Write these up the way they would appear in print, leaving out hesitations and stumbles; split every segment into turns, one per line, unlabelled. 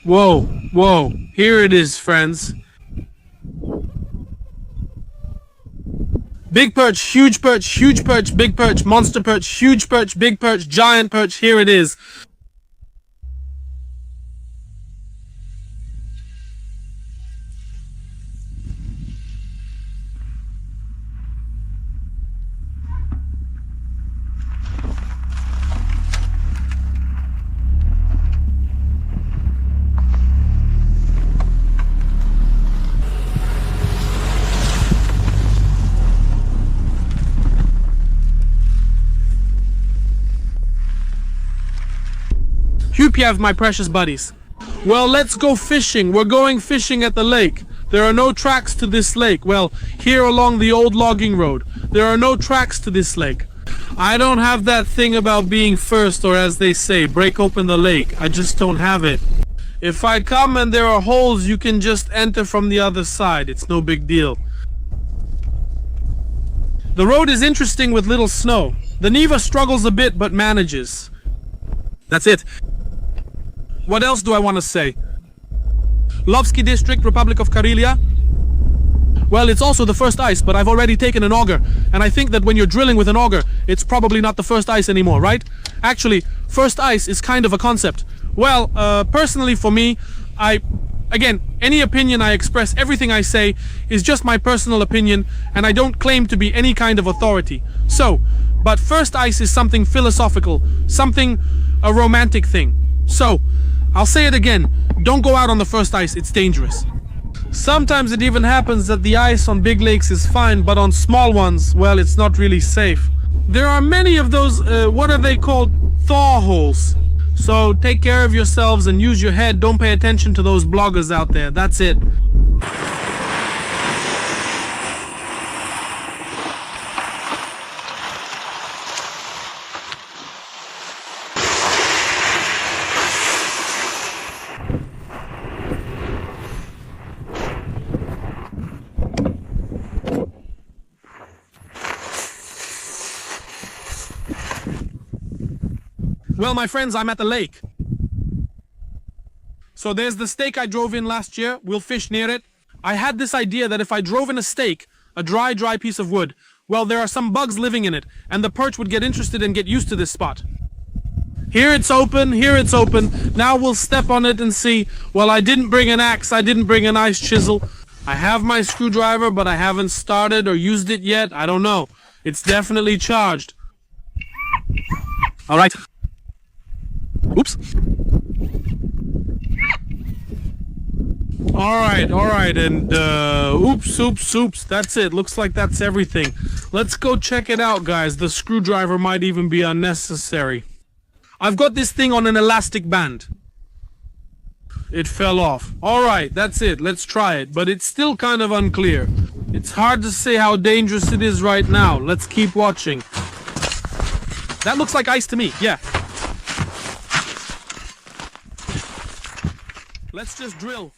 Whoa, whoa, here it is, friends. Big perch, huge perch, huge perch, big perch, monster perch, huge perch, big perch, giant perch, here it is. Hupiav, my precious buddies. Well, let's go fishing. We're going fishing at the lake. There are no tracks to this lake. Well, here along the old logging road, there are no tracks to this lake. I don't have that thing about being first, or as they say, break open the lake. I just don't have it. If I come and there are holes, you can just enter from the other side. It's no big deal. The road is interesting with little snow. The Neva struggles a bit, but manages. That's it. What else do I want to say? Lovsky District, Republic of Karelia. Well, it's also the first ice, but I've already taken an auger, and I think that when you're drilling with an auger, it's probably not the first ice anymore, right? Actually, first ice is kind of a concept. Well, personally for me, again, any opinion I express, everything I say, is just my personal opinion, and I don't claim to be any kind of authority. So, but first ice is something philosophical, a romantic thing. So, I'll say it again, don't go out on the first ice, it's dangerous. Sometimes it even happens that the ice on big lakes is fine, but on small ones, well, it's not really safe. There are many of those, what are they called? Thaw holes. So take care of yourselves and use your head, don't pay attention to those bloggers out there, that's it. Well, my friends, I'm at the lake. So there's the stake I drove in last year. We'll fish near it. I had this idea that if I drove in a stake, a dry piece of wood, well, there are some bugs living in it, and the perch would get interested and get used to this spot. Here it's open, here it's open. Now we'll step on it and see. Well, I didn't bring an axe, I didn't bring an ice chisel. I have my screwdriver, but I haven't started or used it yet. I don't know. It's definitely charged. All right. Oops. All right, and oops, that's it. Looks like that's everything. Let's go check it out, guys. The screwdriver might even be unnecessary. I've got this thing on an elastic band. It fell off. All right, that's it. Let's try it, but it's still kind of unclear. It's hard to say how dangerous it is right now. Let's keep watching. That looks like ice to me, yeah. Let's just drill.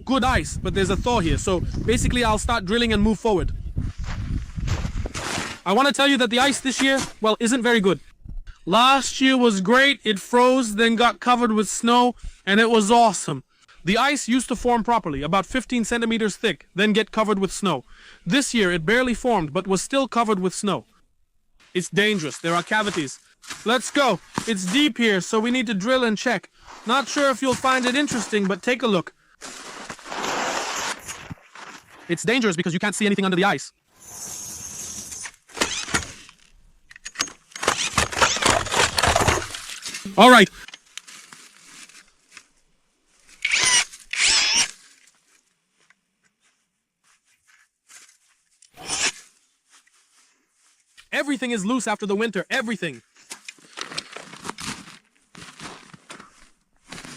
Good ice, but there's a thaw here, so basically I'll start drilling and move forward. I want to tell you that the ice this year, well, isn't very good. Last year was great, it froze, then got covered with snow, and it was awesome. The ice used to form properly, about 15 centimeters thick, then get covered with snow. This year it barely formed, but was still covered with snow. It's dangerous. There are cavities. Let's go. It's deep here, so we need to drill and check. Not sure if you'll find it interesting, but take a look. It's dangerous because you can't see anything under the ice. All right. Everything is loose after the winter. Everything.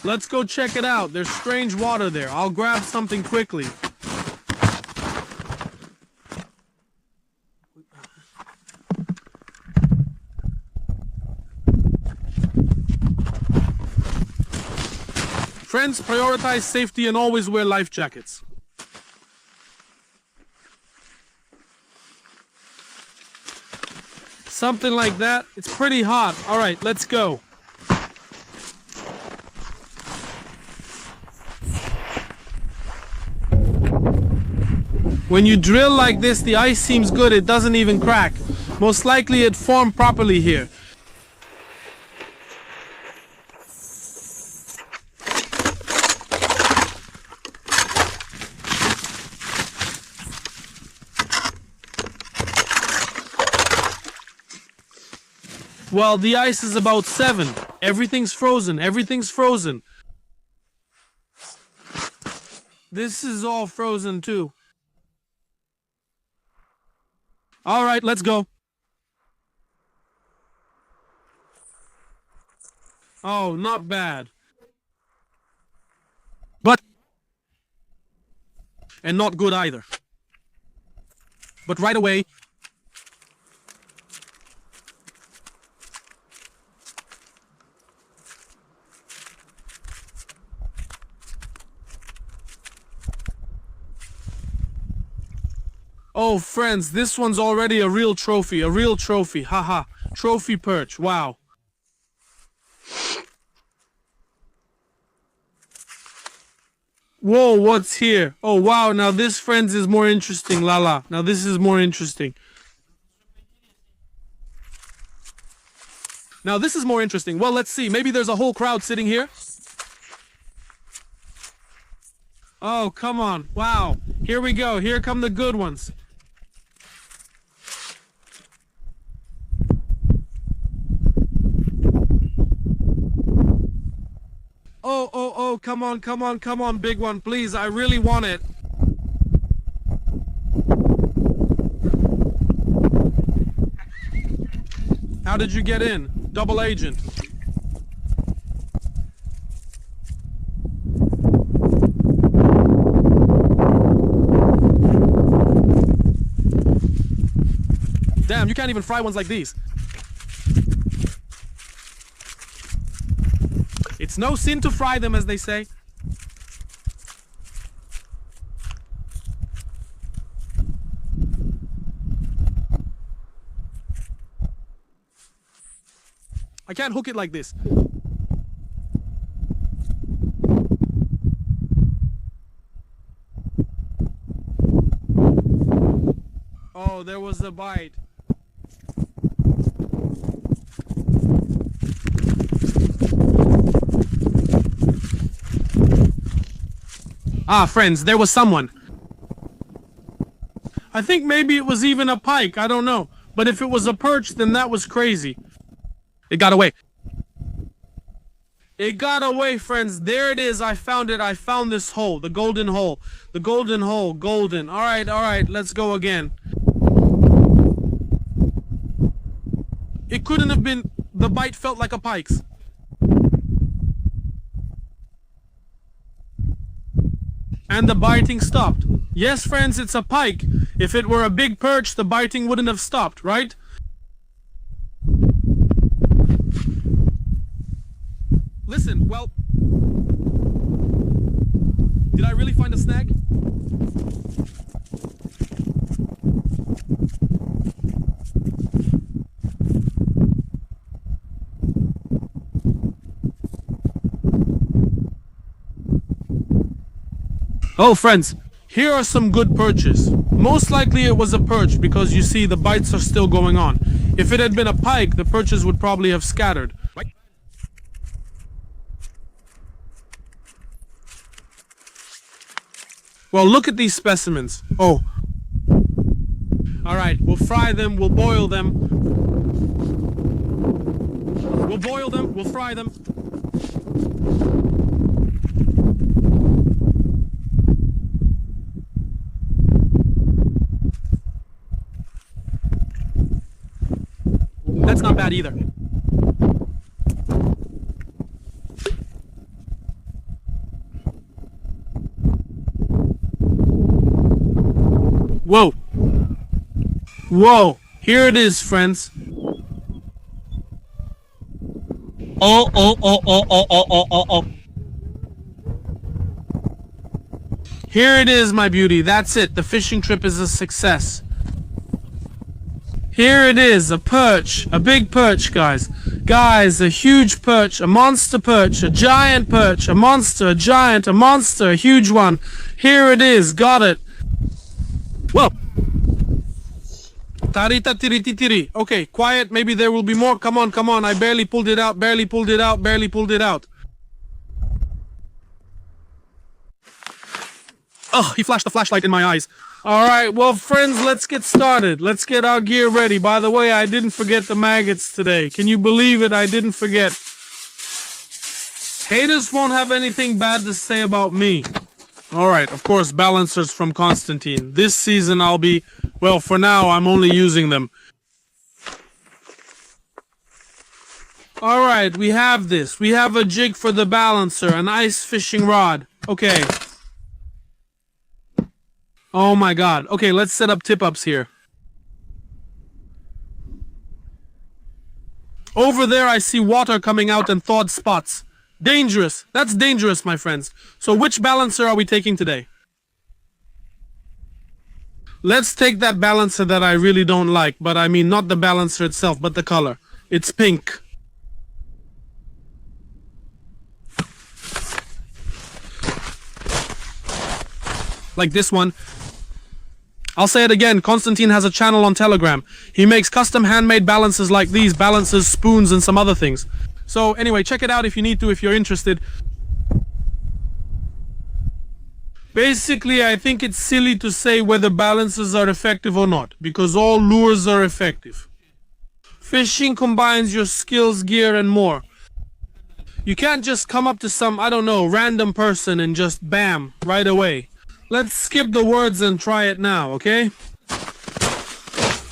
Let's go check it out. There's strange water there. I'll grab something quickly. Friends, prioritize safety and always wear life jackets. Something like that. It's pretty hot. Alright, let's go. When you drill like this, the ice seems good. It doesn't even crack. Most likely it formed properly here. Well, the ice is about 7. Everything's frozen. Everything's frozen. This is all frozen too. All right, let's go. Oh, not bad. But... and not good either. But right away... oh, friends, this one's already a real trophy, haha. Trophy perch, wow. Whoa, what's here? Oh, wow, now this, friends, is more interesting, Lala. Now this is more interesting. Now this is more interesting. Well, let's see, maybe there's a whole crowd sitting here. Oh, come on, wow. Here we go, here come the good ones. Oh, come on, big one, please, I really want it. How did you get in? Double agent. Damn, you can't even fry ones like these. It's no sin to fry them, as they say. I can't hook it like this. Oh, there was a bite. Ah, friends, there was someone. I think maybe it was even a pike, I don't know. But if it was a perch, then that was crazy. It got away. It got away, friends. There it is. I found it. I found this hole. The golden hole. The golden hole. Golden. All right. Let's go again. It couldn't have been... the bite felt like a pike's. And the biting stopped. Yes, friends, it's a pike. If it were a big perch, the biting wouldn't have stopped, right? Listen, well... did I really find a snag? Oh, friends, here are some good perches. Most likely it was a perch because you see the bites are still going on. If it had been a pike, the perches would probably have scattered. Right? Well, look at these specimens. Oh. Alright, we'll fry them, we'll boil them. We'll boil them, we'll fry them. That's not bad either. Whoa. Whoa. Here it is, friends. Oh. Here it is, my beauty. That's it. The fishing trip is a success. Here it is, a perch, a big perch, guys. Guys, a huge perch, a monster perch, a giant perch, a monster, a giant, a monster, a huge one. Here it is, got it. Whoa. Tarita tiri tiri. Okay, quiet, maybe there will be more. Come on, come on, I barely pulled it out, barely pulled it out, barely pulled it out. Oh, he flashed the flashlight in my eyes. Alright, well friends, let's get started. Let's get our gear ready. By the way, I didn't forget the maggots today. Can you believe it? I didn't forget. Haters won't have anything bad to say about me. Alright, of course, balancers from Constantine. This season I'll be, well, for now I'm only using them. Alright, we have this. We have a jig for the balancer, an ice fishing rod. Okay. Oh my god. Okay, let's set up tip-ups here. Over there I see water coming out and thawed spots. Dangerous. That's dangerous, my friends. So which balancer are we taking today? Let's take that balancer that I really don't like, but I mean not the balancer itself, but the color. It's pink. Like this one. I'll say it again, Constantine has a channel on Telegram. He makes custom handmade balances like these, balances, spoons, and some other things. So anyway, check it out if you need to, if you're interested. Basically, I think it's silly to say whether balances are effective or not, because all lures are effective. Fishing combines your skills, gear, and more. You can't just come up to some, I don't know, random person and just bam, right away. Let's skip the words and try it now, okay?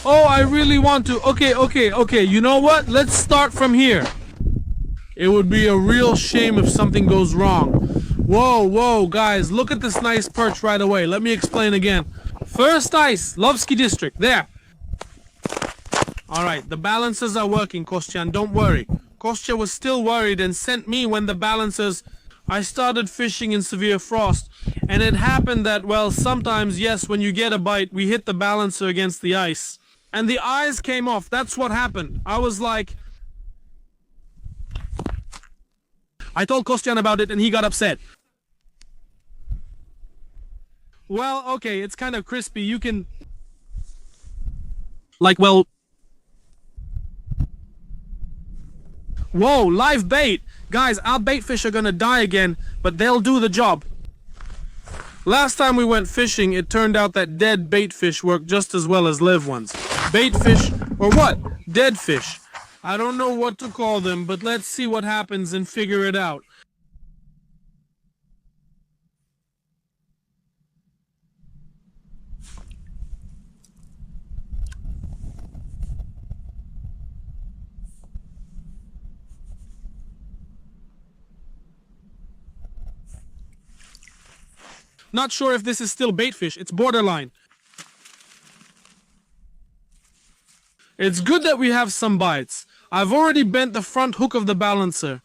Oh, I really want to. Okay. You know what? Let's start from here. It would be a real shame if something goes wrong. Whoa, guys. Look at this nice perch right away. Let me explain again. First ice, Lovsky District. There. Alright, the balancers are working, Kostyan. Don't worry. Kostya was still worried and sent me when the balancers... I started fishing in severe frost, and it happened that, well, sometimes, yes, when you get a bite, we hit the balancer against the ice. And the eyes came off. That's what happened. I was like... I told Kostyan about it, and he got upset. Well, okay, it's kind of crispy. You can... Like, well... Whoa, live bait! Guys, our bait fish are gonna die again, but they'll do the job. Last time we went fishing, it turned out that dead bait fish work just as well as live ones. Bait fish, or what? Dead fish. I don't know what to call them, but let's see what happens and figure it out. Not sure if this is still bait fish. It's borderline. It's good that we have some bites. I've already bent the front hook of the balancer.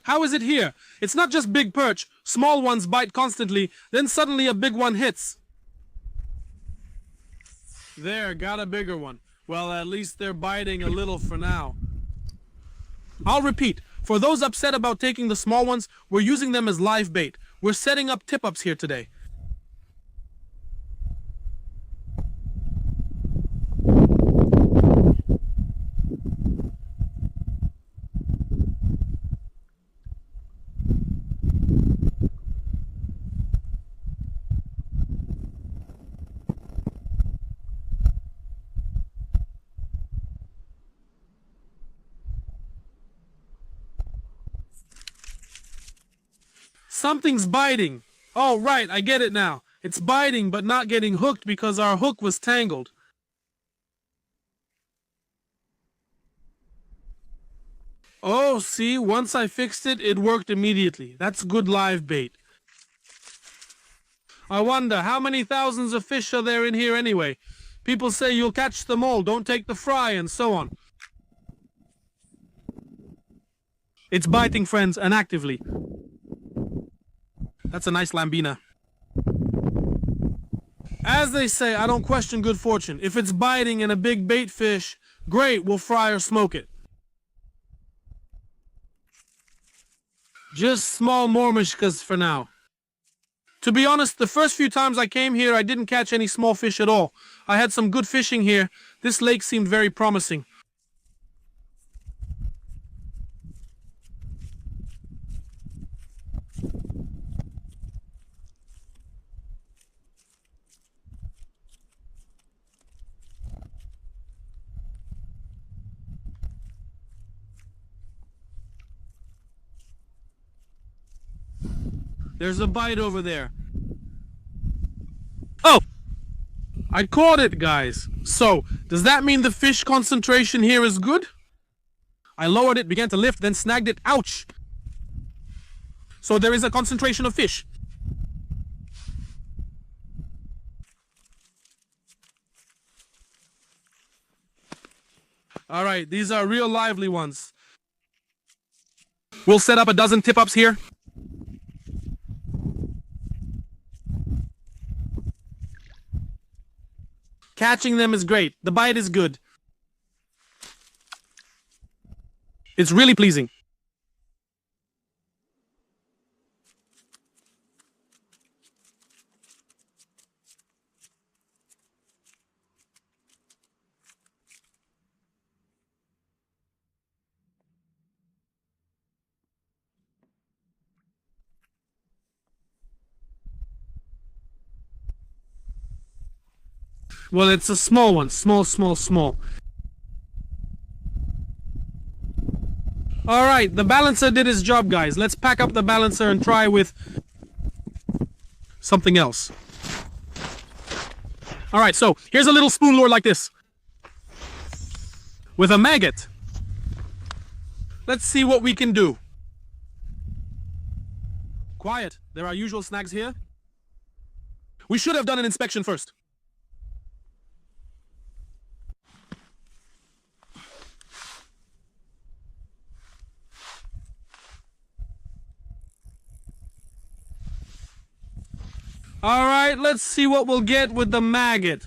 How is it here? It's not just big perch. Small ones bite constantly, then suddenly a big one hits. There, got a bigger one. Well, at least they're biting a little for now. I'll repeat. For those upset about taking the small ones, we're using them as live bait. We're setting up tip-ups here today. Something's biting. Oh, right, I get it now. It's biting but not getting hooked because our hook was tangled. Oh, see, once I fixed it, it worked immediately. That's good live bait. I wonder, how many thousands of fish are there in here anyway? People say you'll catch them all, don't take the fry, and so on. It's biting, friends, and actively. That's a nice lambina. As they say, I don't question good fortune. If it's biting and a big bait fish, great, we'll fry or smoke it. Just small mormishkas for now. To be honest, the first few times I came here, I didn't catch any small fish at all. I had some good fishing here. This lake seemed very promising. There's a bite over there. Oh! I caught it, guys. So, does that mean the fish concentration here is good? I lowered it, began to lift, then snagged it. Ouch! So there is a concentration of fish. Alright, these are real lively ones. We'll set up a dozen tip-ups here. Catching them is great. The bite is good. It's really pleasing. Well, it's a small one. Small. Alright, the balancer did his job, guys. Let's pack up the balancer and try with something else. Alright, so here's a little spoon lure like this. With a maggot. Let's see what we can do. Quiet. There are usual snags here. We should have done an inspection first. Alright, let's see what we'll get with the maggot.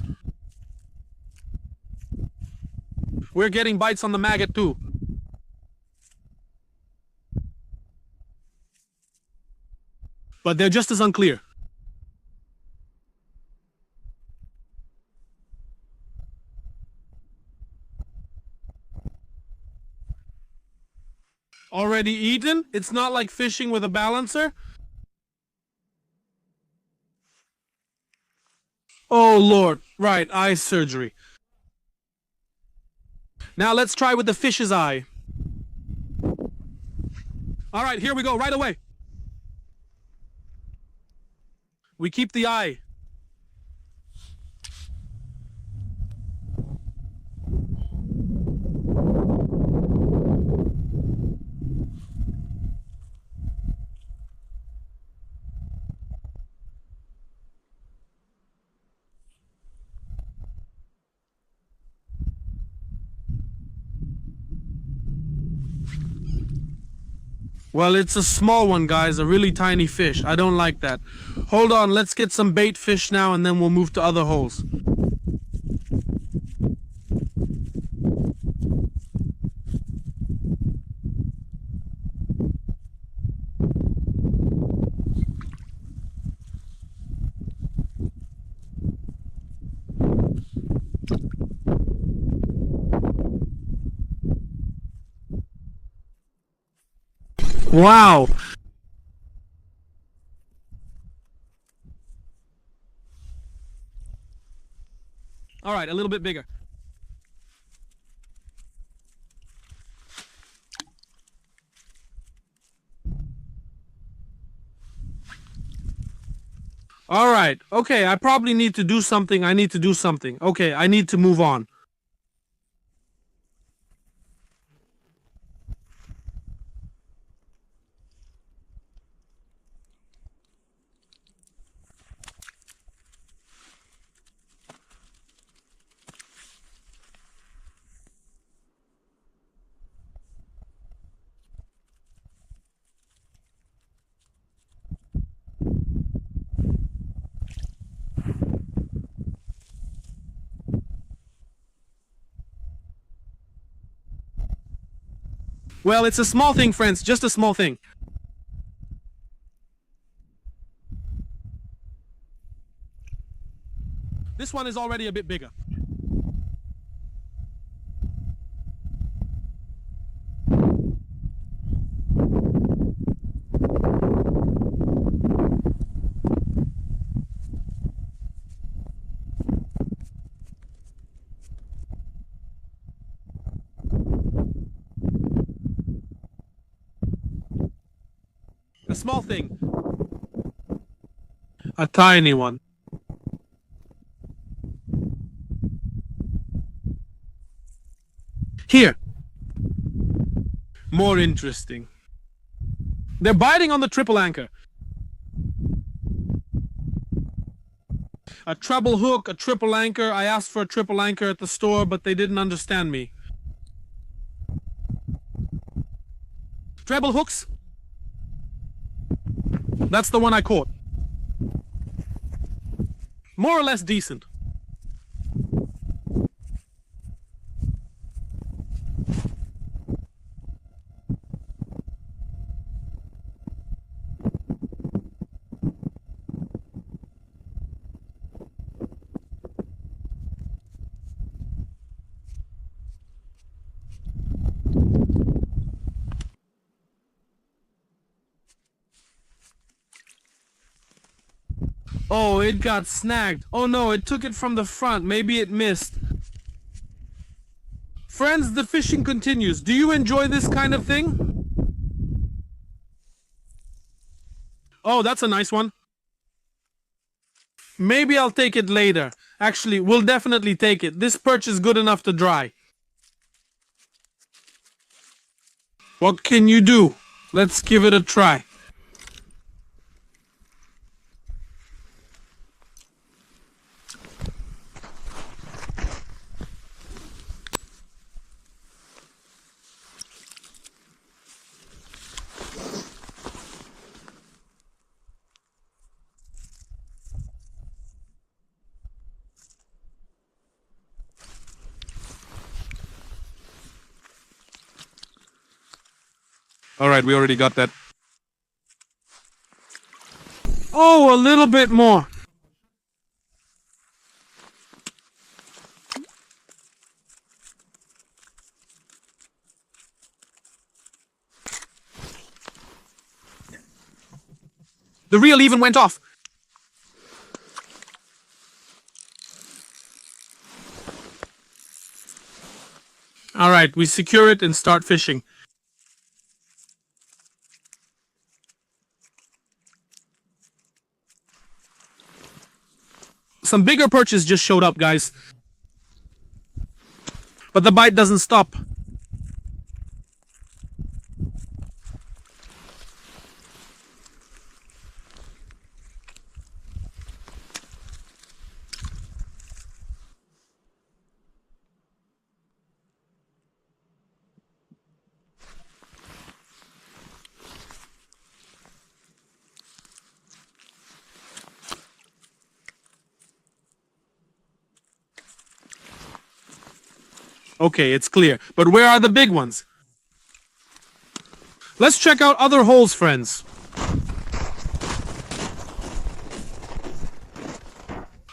We're getting bites on the maggot too. But they're just as unclear. Already eaten? It's not like fishing with a balancer. Oh Lord, right, eye surgery. Now let's try with the fish's eye. Alright, here we go, right away. We keep the eye. Well, it's a small one, guys, a really tiny fish. I don't like that. Hold on, let's get some bait fish now and then we'll move to other holes. Wow! Alright, a little bit bigger. Alright, okay, I probably need to do something. Okay, I need to move on. Well, it's a small thing, friends, just a small thing. This one is already a bit bigger. A small thing. A tiny one. Here. More interesting. They're biting on the triple anchor. A treble hook, a triple anchor. I asked for a triple anchor at the store, but they didn't understand me. Treble hooks? That's the one I caught. More or less decent. Oh, it got snagged. Oh no, it took it from the front. Maybe it missed. Friends, the fishing continues. Do you enjoy this kind of thing? Oh, that's a nice one. Maybe I'll take it later. Actually, we'll definitely take it. This perch is good enough to dry. What can you do? Let's give it a try. All right, we already got that. Oh, a little bit more. The reel even went off. All right, we secure it and start fishing. Some bigger perches just showed up, guys. But the bite doesn't stop. Okay, it's clear. But where are the big ones? Let's check out other holes, friends.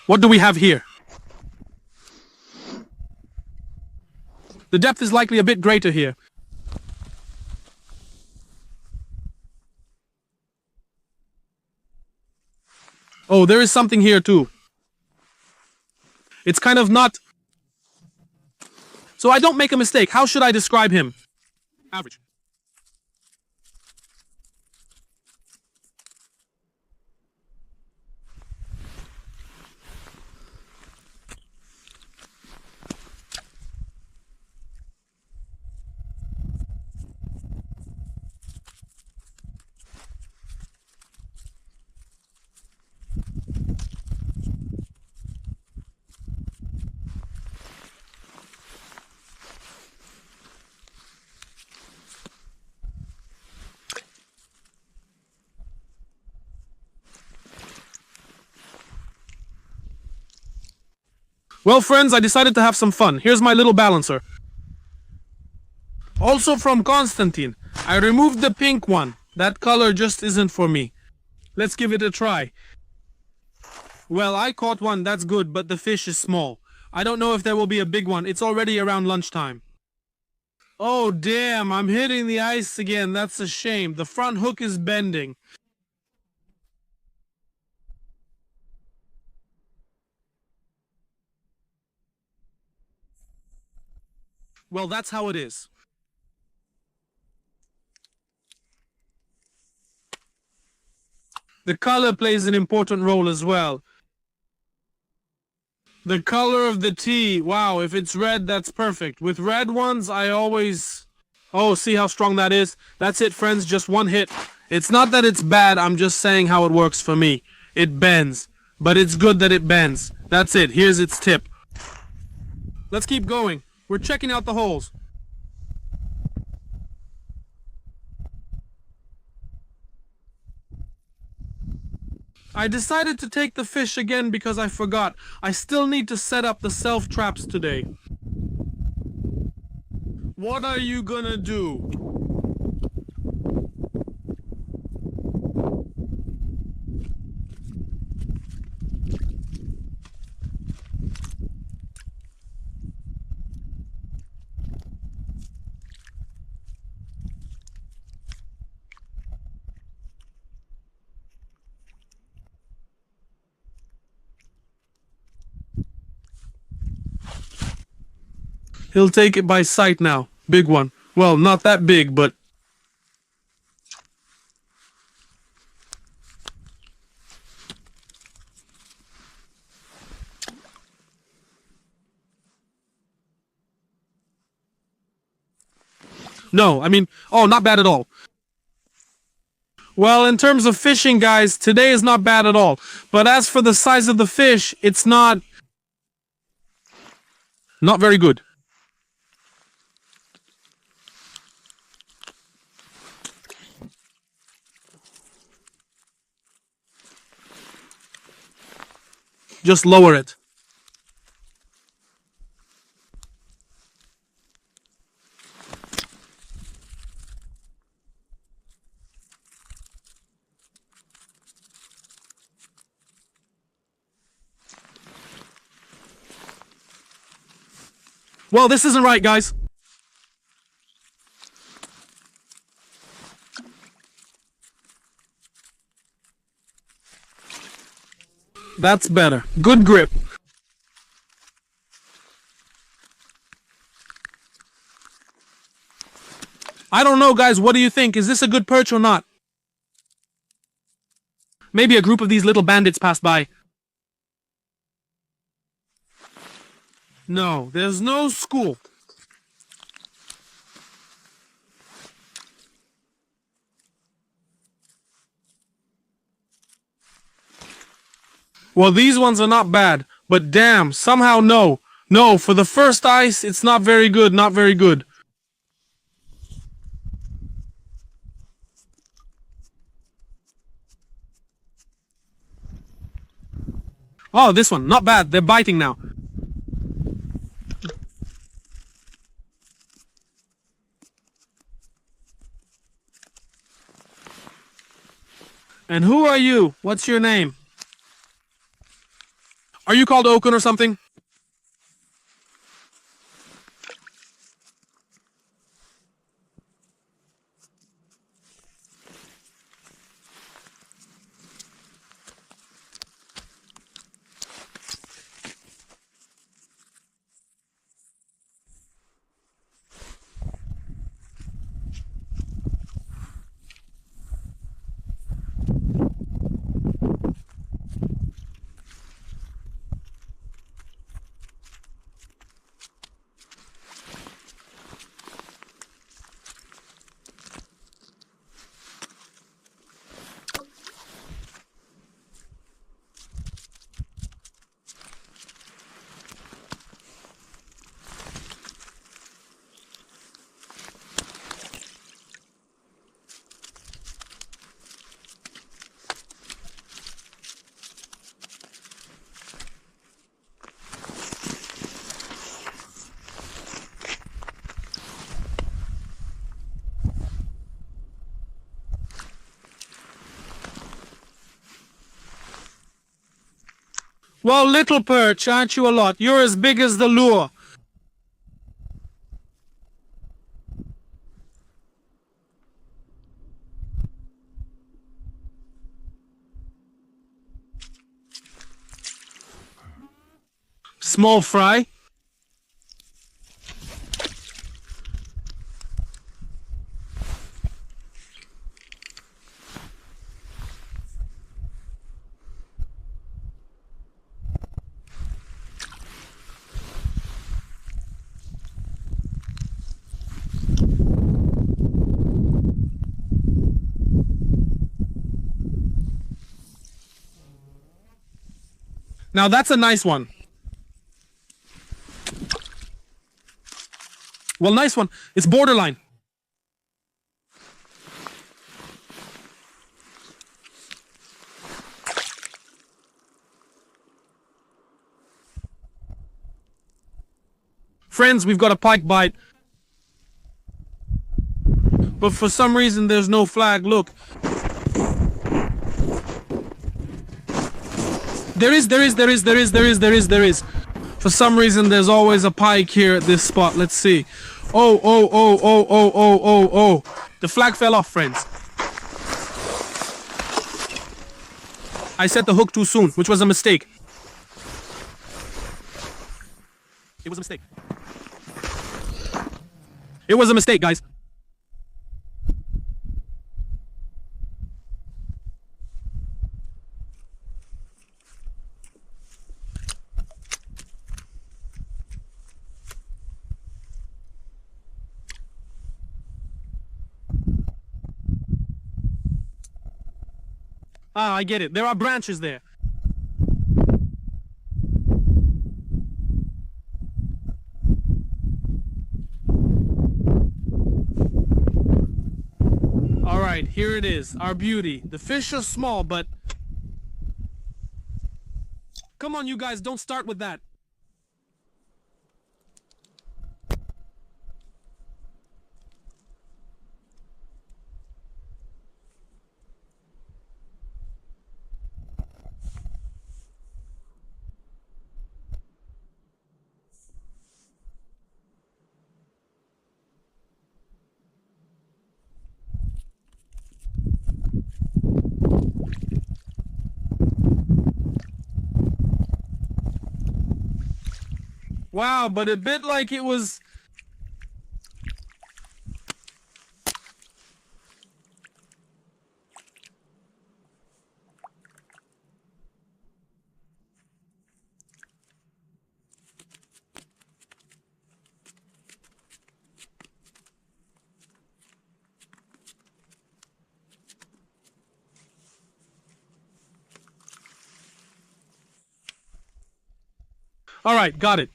What do we have here? The depth is likely a bit greater here. Oh, there is something here too. It's kind of not... So I don't make a mistake. How should I describe him? Average. Well, friends, I decided to have some fun. Here's my little balancer. Also from Constantine. I removed the pink one. That color just isn't for me. Let's give it a try. Well, I caught one, that's good, but the fish is small. I don't know if there will be a big one. It's already around lunchtime. Oh damn, I'm hitting the ice again. That's a shame. The front hook is bending. Well, that's how it is. The color plays an important role as well. The color of the tea. Wow, if it's red, that's perfect. With red ones, I always... Oh, see how strong that is? That's it, friends, just one hit. It's not that it's bad, I'm just saying how it works for me. It bends. But it's good that it bends. That's it, here's its tip. Let's keep going. We're checking out the holes. I decided to take the fish again because I forgot. I still need to set up the self-traps today. What are you gonna do? He'll take it by sight now. Big one. Well, not that big, but... No, I mean, oh, not bad at all. Well, in terms of fishing, guys, today is not bad at all. But as for the size of the fish, it's not very good. Just lower it. Well, this isn't right, guys. That's better. Good grip. I don't know, guys. What do you think? Is this a good perch or not? Maybe a group of these little bandits passed by. No, there's no school. Well, these ones are not bad, but damn, somehow no. No, for the first ice, it's not very good, not very good. Oh, this one, not bad, they're biting now. And who are you? What's your name? Are you called Oaken or something? Well, little Perch, aren't you a lot? You're as big as the lure. Small fry. Now that's a nice one. Well, nice one. It's borderline. Friends, we've got a pike bite. But for some reason there's no flag. Look. There is. For some reason there's always a pike here at this spot. Let's see. Oh. The flag fell off, friends. I set the hook too soon, which was a mistake. It was a mistake. It was a mistake, guys. Ah, I get it. There are branches there. All right, here it is, our beauty. The fish are small, but... Come on, you guys, don't start with that. Wow, but a bit like it was... All right, got it.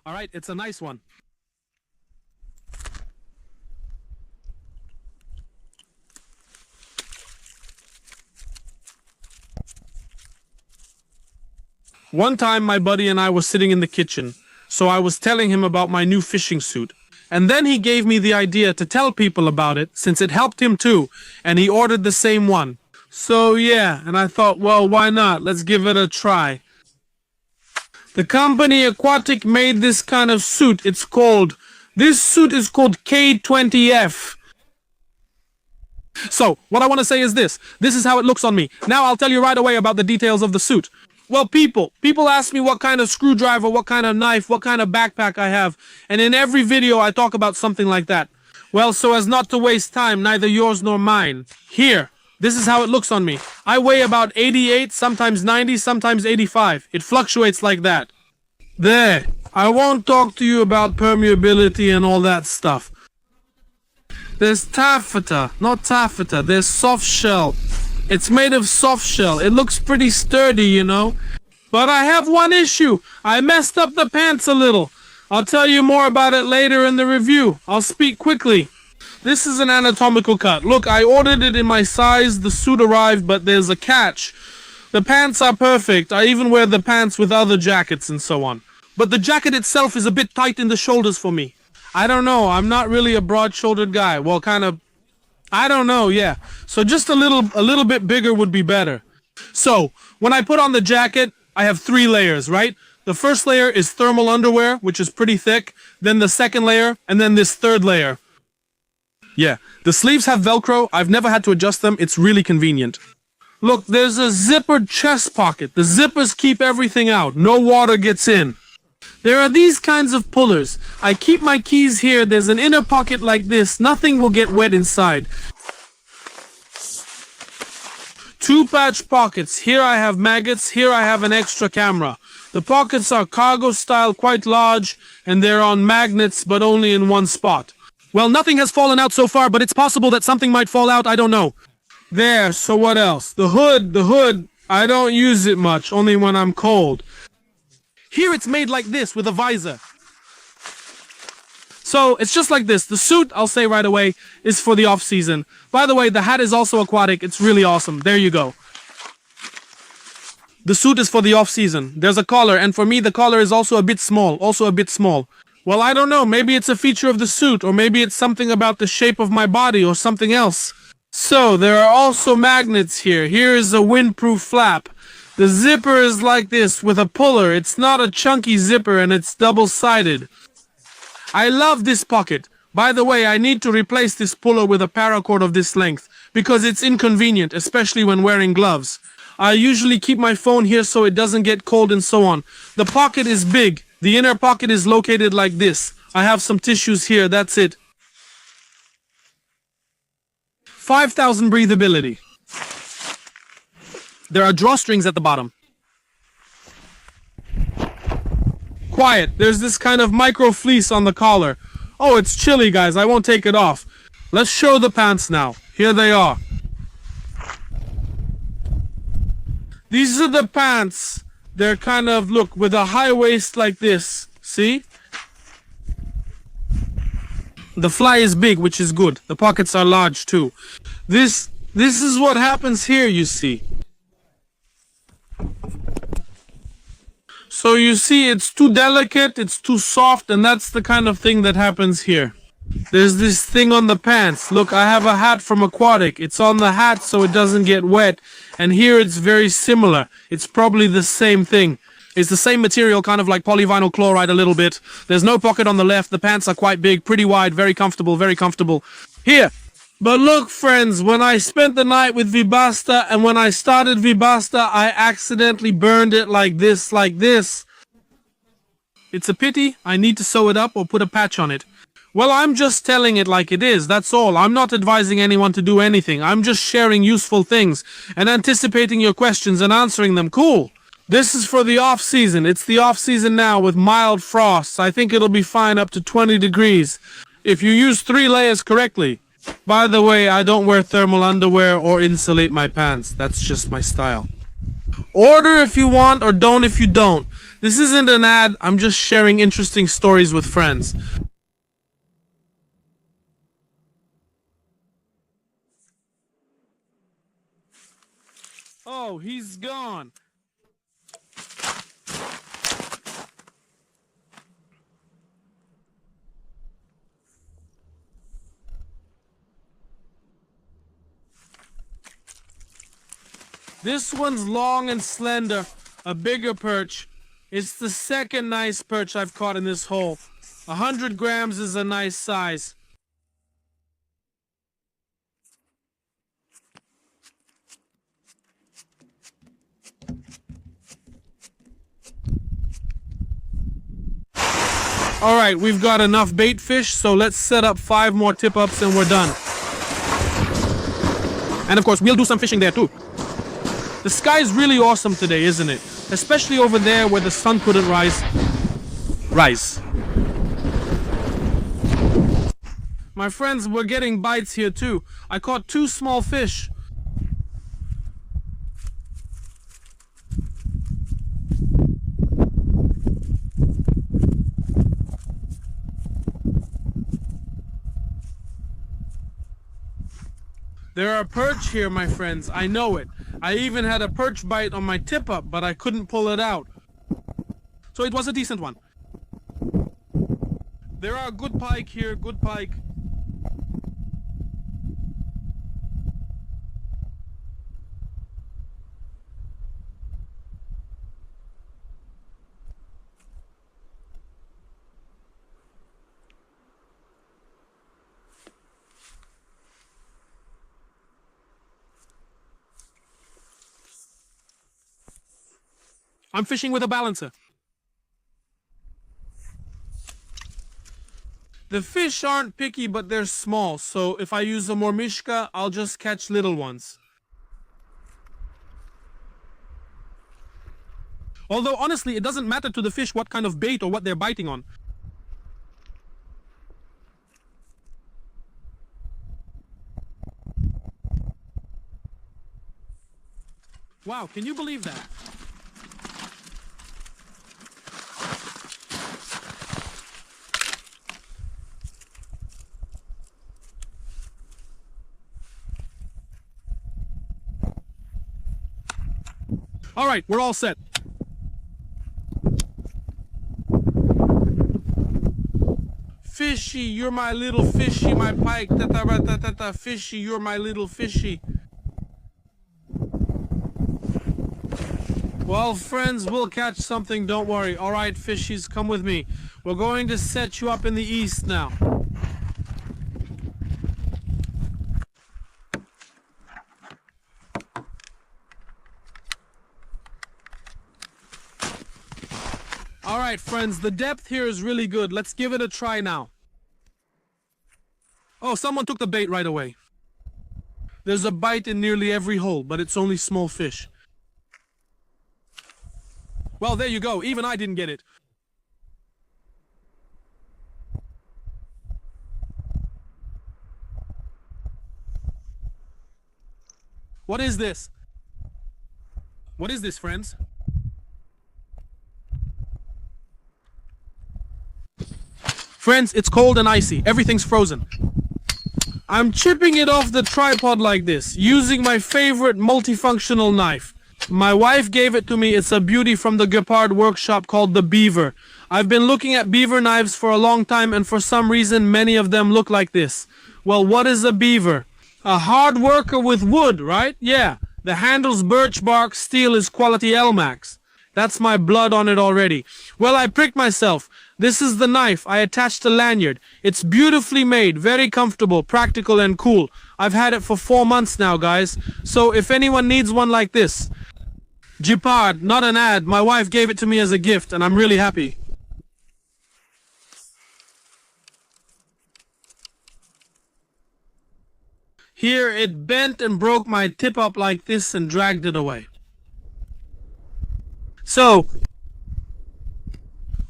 All right, it's a nice one. One time my buddy and I were sitting in the kitchen, so I was telling him about my new fishing suit. And then he gave me the idea to tell people about it since it helped him too, and he ordered the same one. So yeah, and I thought, well, why not? Let's give it a try. The company Aquatic made this kind of suit. This suit is called K20F. So, what I want to say is this. This is how it looks on me. Now I'll tell you right away about the details of the suit. Well, people ask me what kind of screwdriver, what kind of knife, what kind of backpack I have. And in every video I talk about something like that. Well, so as not to waste time, neither yours nor mine. Here. This is how it looks on me. I weigh about 88, sometimes 90, sometimes 85. It fluctuates like that. There. I won't talk to you about permeability and all that stuff. There's taffeta, not taffeta. There's soft shell. It's made of soft shell. It looks pretty sturdy, you know. But I have one issue. I messed up the pants a little. I'll tell you more about it later in the review. I'll speak quickly. This is an anatomical cut. Look, I ordered it in my size. The suit arrived, but there's a catch. The pants are perfect. I even wear the pants with other jackets and so on. But the jacket itself is a bit tight in the shoulders for me. I don't know. I'm not really a broad-shouldered guy. Well, kind of I don't know, yeah. So just a little bit bigger would be better. So, when I put on the jacket, I have 3 layers, right? The first layer is thermal underwear, which is pretty thick, then the second layer, and then this third layer. Yeah, the sleeves have Velcro. I've never had to adjust them. It's really convenient. Look, there's a zippered chest pocket. The zippers keep everything out. No water gets in. There are these kinds of pullers. I keep my keys here. There's an inner pocket like this. Nothing will get wet inside. 2 patch pockets. Here I have maggots. Here I have an extra camera. The pockets are cargo style, quite large, and they're on magnets, but only in one spot. Well, nothing has fallen out so far, but it's possible that something might fall out. I don't know. There, so what else? The hood, I don't use it much, only when I'm cold. Here it's made like this, with a visor. So, it's just like this. The suit, I'll say right away, is for the off-season. By the way, the hat is also aquatic. It's really awesome. There you go. The suit is for the off-season. There's a collar, and for me, the collar is also a bit small. Well, I don't know. Maybe it's a feature of the suit, or maybe it's something about the shape of my body, or something else. So, there are also magnets here. Here is a windproof flap. The zipper is like this, with a puller. It's not a chunky zipper, and it's double-sided. I love this pocket. By the way, I need to replace this puller with a paracord of this length, because it's inconvenient, especially when wearing gloves. I usually keep my phone here so it doesn't get cold and so on. The pocket is big. The inner pocket is located like this. I have some tissues here, that's it. 5,000 breathability. There are drawstrings at the bottom. Quiet, there's this kind of micro fleece on the collar. Oh, it's chilly, guys, I won't take it off. Let's show the pants now. Here they are. These are the pants. They're kind of, look, with a high waist like this. See? The fly is big, which is good. The pockets are large too. This is what happens here, you see. So you see, it's too delicate, it's too soft, and that's the kind of thing that happens here. There's this thing on the pants. Look, I have a hat from Aquatic. It's on the hat so it doesn't get wet. And here it's very similar. It's probably the same thing. It's the same material, kind of like polyvinyl chloride a little bit. There's no pocket on the left. The pants are quite big, pretty wide, very comfortable, very comfortable. Here. But look, friends, when I spent the night with Vibasta and when I started Vibasta, I accidentally burned it like this, like this. It's a pity. I need to sew it up or put a patch on it. Well, I'm just telling it like it is, that's all. I'm not advising anyone to do anything. I'm just sharing useful things and anticipating your questions and answering them. Cool. This is for the off-season. It's the off-season now with mild frosts. I think it'll be fine up to 20 degrees if you use 3 layers correctly. By the way, I don't wear thermal underwear or insulate my pants. That's just my style. Order if you want or don't if you don't. This isn't an ad. I'm just sharing interesting stories with friends. Oh, he's gone. This one's long and slender, a bigger perch. It's the second nice perch I've caught in this hole. 100 grams is a nice size. Alright, we've got enough bait fish, so let's set up 5 more tip-ups and we're done. And of course, we'll do some fishing there too. The sky's really awesome today, isn't it? Especially over there where the sun couldn't rise. My friends, we're getting bites here too. I caught 2 small fish. There are perch here, my friends. I know it. I even had a perch bite on my tip-up, but I couldn't pull it out. So it was a decent one. There are good pike here, good pike. I'm fishing with a balancer. The fish aren't picky, but they're small, so if I use a mormishka, I'll just catch little ones. Although, honestly, it doesn't matter to the fish what kind of bait or what they're biting on. Wow, can you believe that? All right, we're all set. Fishy, you're my little fishy, my pike. Ta-ta-ra-ta-ta-ta. Fishy, you're my little fishy. Well, friends, we'll catch something, don't worry. All right, fishies, come with me. We're going to set you up in the east now. All right, friends, the depth here is really good. Let's give it a try now. Oh, someone took the bait right away. There's a bite in nearly every hole, but it's only small fish. Well, there you go. Even I didn't get it. What is this? What is this, friends? Friends, it's cold and icy. Everything's frozen. I'm chipping it off the tripod like this, using my favorite multifunctional knife. My wife gave it to me. It's a beauty from the Gepard workshop called the Beaver. I've been looking at beaver knives for a long time, and for some reason many of them look like this. Well, what is a beaver? A hard worker with wood, right? Yeah. The handle's birch bark, steel is quality Elmax. That's my blood on it already. Well, I pricked myself. This is the knife. I attached a lanyard. It's beautifully made, very comfortable, practical, and cool. I've had it for 4 months now, guys. So if anyone needs one like this, Gepard, not an ad. My wife gave it to me as a gift, and I'm really happy. Here, it bent and broke my tip up like this and dragged it away. So,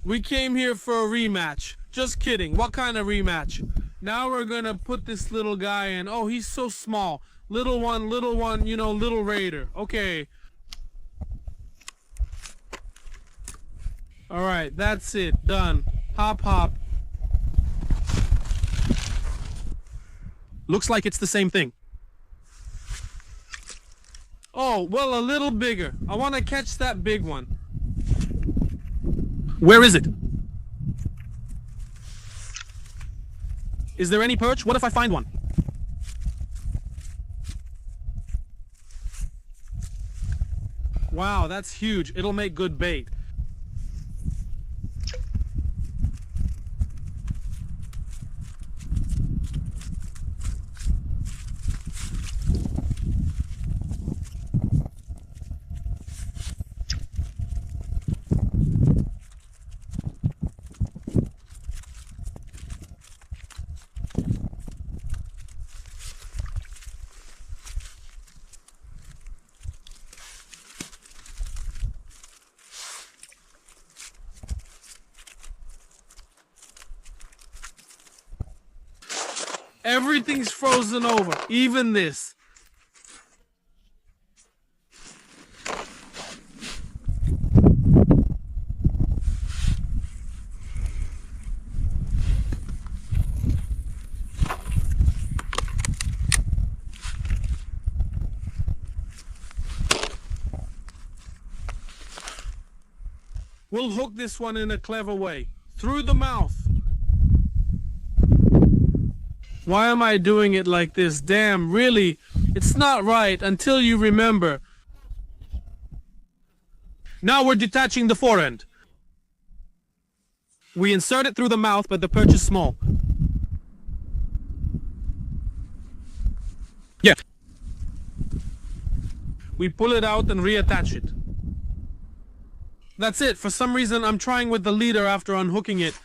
we came here for a rematch. Just kidding. What kind of rematch? Now we're gonna put this little guy in. Oh, he's so small. Little one, you know, little raider. Okay. Alright, that's it. Done. Hop, hop. Looks like it's the same thing. Oh, well, a little bigger. I want to catch that big one. Where is it? Is there any perch? What if I find one? Wow, that's huge. It'll make good bait. Everything's frozen over, even this. We'll hook this one in a clever way. Through the mouth. Why am I doing it like this? Damn, really? It's not right until you remember. Now we're detaching the forend. We insert it through the mouth, but the perch is small. Yeah. We pull it out and reattach it. That's it. For some reason, I'm trying with the leader after unhooking it.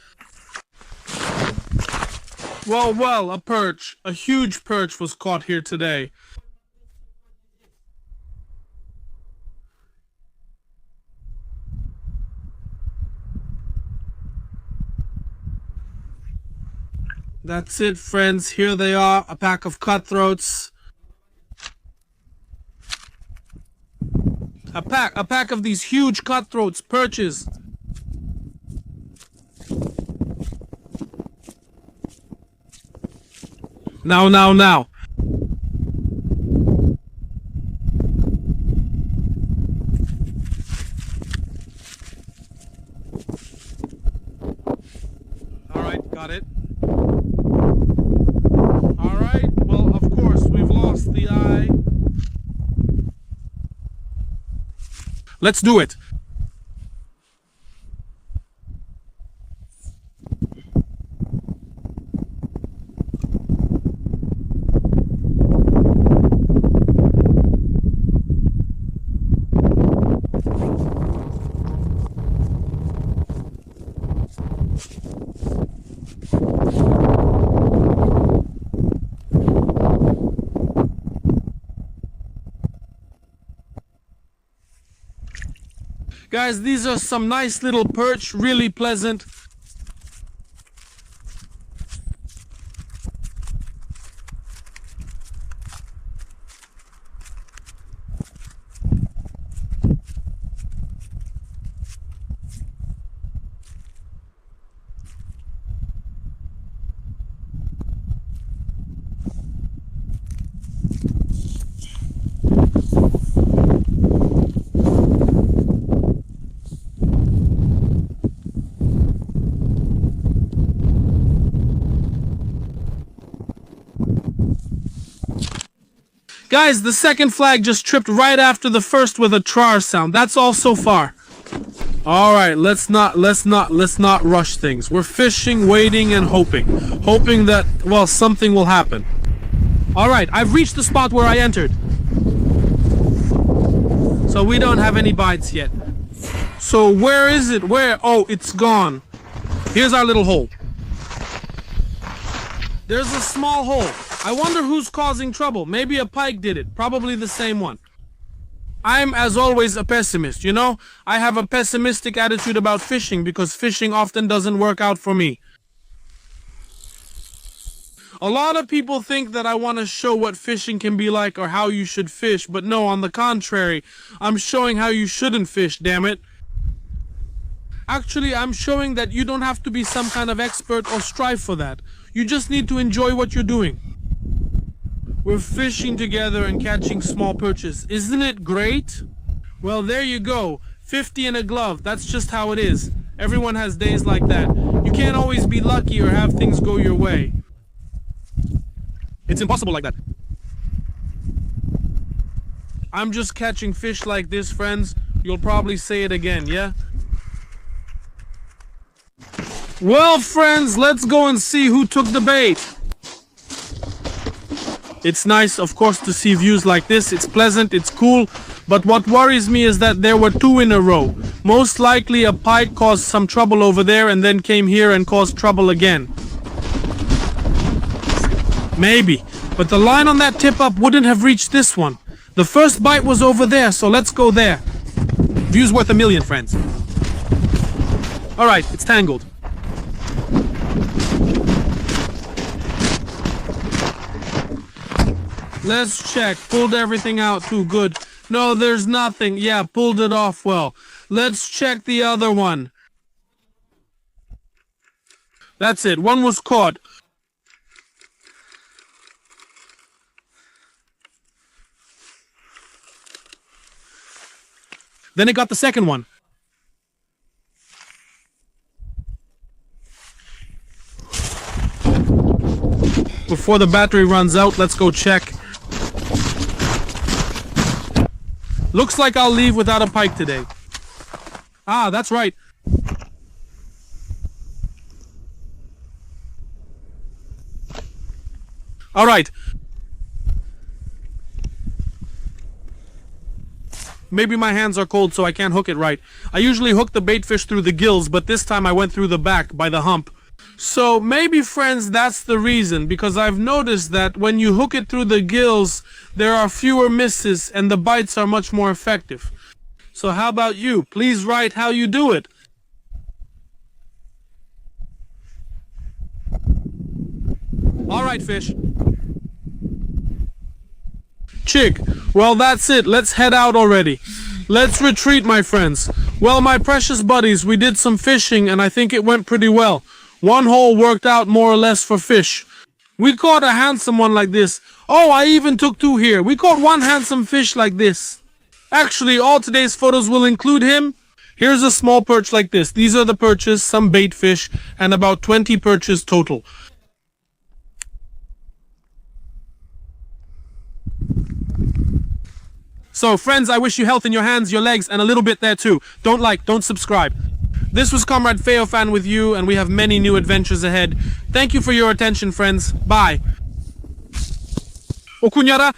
Well, a perch. A huge perch was caught here today. That's it, friends. Here they are, a pack of cutthroats. A pack of these huge cutthroats, perches. Now. Alright, got it. Alright, well, of course, we've lost the eye. Let's do it. Guys, these are some nice little perch, really pleasant. Guys, the second flag just tripped right after the first with a trar sound. That's all so far. All right, let's not rush things. We're fishing, waiting, and hoping that, well, something will happen. All right, I've reached the spot where I entered. So we don't have any bites yet. So where is it? Where? Oh, it's gone. Here's our little hole. There's a small hole. I wonder who's causing trouble. Maybe a pike did it. Probably the same one. I'm, as always, a pessimist, you know? I have a pessimistic attitude about fishing because fishing often doesn't work out for me. A lot of people think that I want to show what fishing can be like or how you should fish, but no, on the contrary, I'm showing how you shouldn't fish, damn it. Actually, I'm showing that you don't have to be some kind of expert or strive for that. You just need to enjoy what you're doing. We're fishing together and catching small perches. Isn't it great? Well, there you go. 50 in a glove. That's just how it is. Everyone has days like that. You can't always be lucky or have things go your way. It's impossible like that. I'm just catching fish like this, friends. You'll probably say it again, yeah? Well, friends, let's go and see who took the bait. It's nice, of course, to see views like this. It's pleasant, it's cool. But what worries me is that there were two in a row. Most likely a pike caused some trouble over there and then came here and caused trouble again. Maybe. But the line on that tip-up wouldn't have reached this one. The first bite was over there, so let's go there. View's worth a million, friends. Alright, it's tangled. Let's check. Pulled everything out too good. No, there's nothing. Yeah, pulled it off well. Let's check the other one. That's it. One was caught. Then it got the second one. Before the battery runs out, let's go check. Looks like I'll leave without a pike today. Ah, that's right. All right. Maybe my hands are cold so I can't hook it right. I usually hook the bait fish through the gills, but this time I went through the back by the hump. So maybe, friends, that's the reason, because I've noticed that when you hook it through the gills, there are fewer misses and the bites are much more effective. So how about you? Please write how you do it. All right, fish. Chick, well, that's it. Let's head out already. Let's retreat, my friends. Well, my precious buddies, we did some fishing and I think it went pretty well. One hole worked out more or less for fish. We caught a handsome one like this. Oh, I even took two here. We caught one handsome fish like this. Actually, all today's photos will include him. Here's a small perch like this. These are the perches, some bait fish, and about 20 perches total. So, friends, I wish you health in your hands, your legs, and a little bit there too. Don't like, don't subscribe. This was Comrade Feofan with you, and we have many new adventures ahead. Thank you for your attention, friends. Bye. O kunyara.